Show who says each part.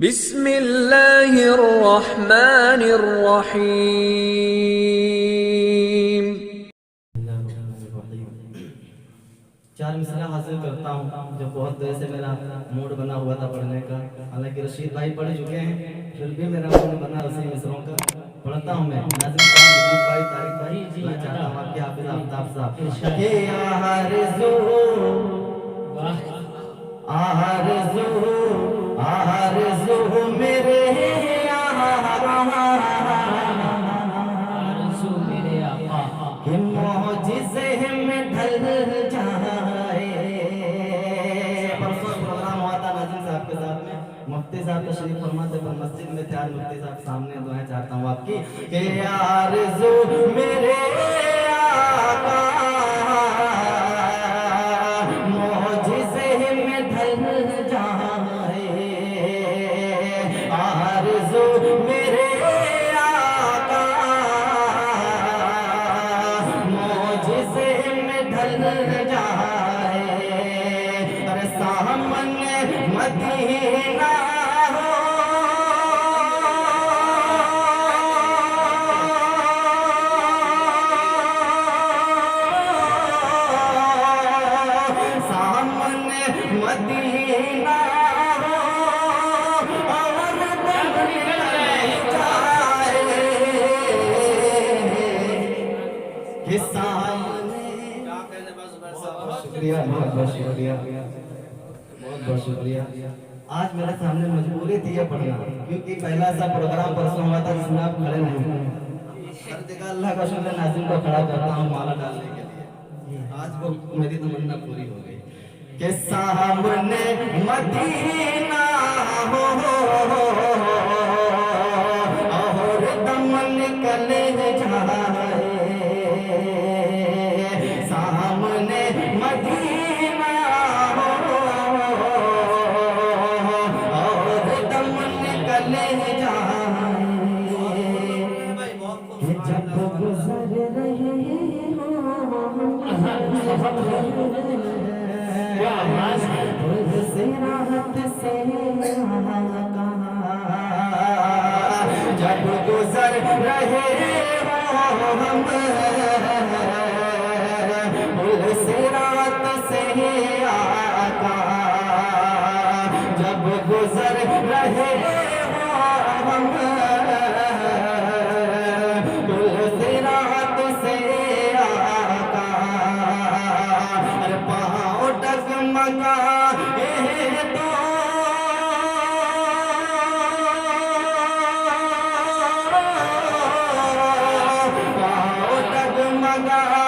Speaker 1: بسم اللہ الرحمن الرحیم۔
Speaker 2: چار مثالیں حاصل کرتا ہوں جو بہت دیر سے میرا موڈ بنا ہوا تھا پڑھنے کا، حالانکہ رشید بھائی پڑھ چکے ہیں، پھر بھی میرا موڈ بنا اسی مصروں کا پڑھتا ہوں میں۔ ناظم صاحب، رشید بھئی، طارق بھائی، میں چاہتا ہوں آپ کے حافظ آفتاب صاحب کہ آرزو میرے کہ معجزے میں ڈھل جائے۔ پرسوں پروگرام ہوا تھا ناظم صاحب کے ساتھ میں، مفتی صاحب تشریف فرما تھے، پر مسجد میں تھے، آج مفتی صاحب سامنے دعائیں چاہتا ہوں آپ کی کہ آرزو میرے آقا معجزے میں ڈھل جائے، آرزو میرے مدینہ ہو سامنے، مدینہ ہو اور دل جائے کہ سامنے۔ شکریہ، بہت بہت شکریہ، بہت بہت شکریہ۔ آج میرے سامنے مجبوری تھی یہ پڑھنا، کیونکہ پہلا سا پروگرام پرسوں ہوا تھا جس میں آپ کھڑے نہیں ہیں۔ ہر جگہ اللہ کا شکر ناظم کو کھڑا کرتا ہوں مالا ڈالنے کے لیے، آج وہ میری تمنا پوری ہو گئی کہ سامنے مدینہ ہو اور دم نکلے جائے، سامنے مدینہ جب گزر رہے ہو ہم صراط سے آقا، جب گزر رہے ہو ہم صراط سے آقا، پاؤں ڈگمگائے تو پاؤں ڈگمگائے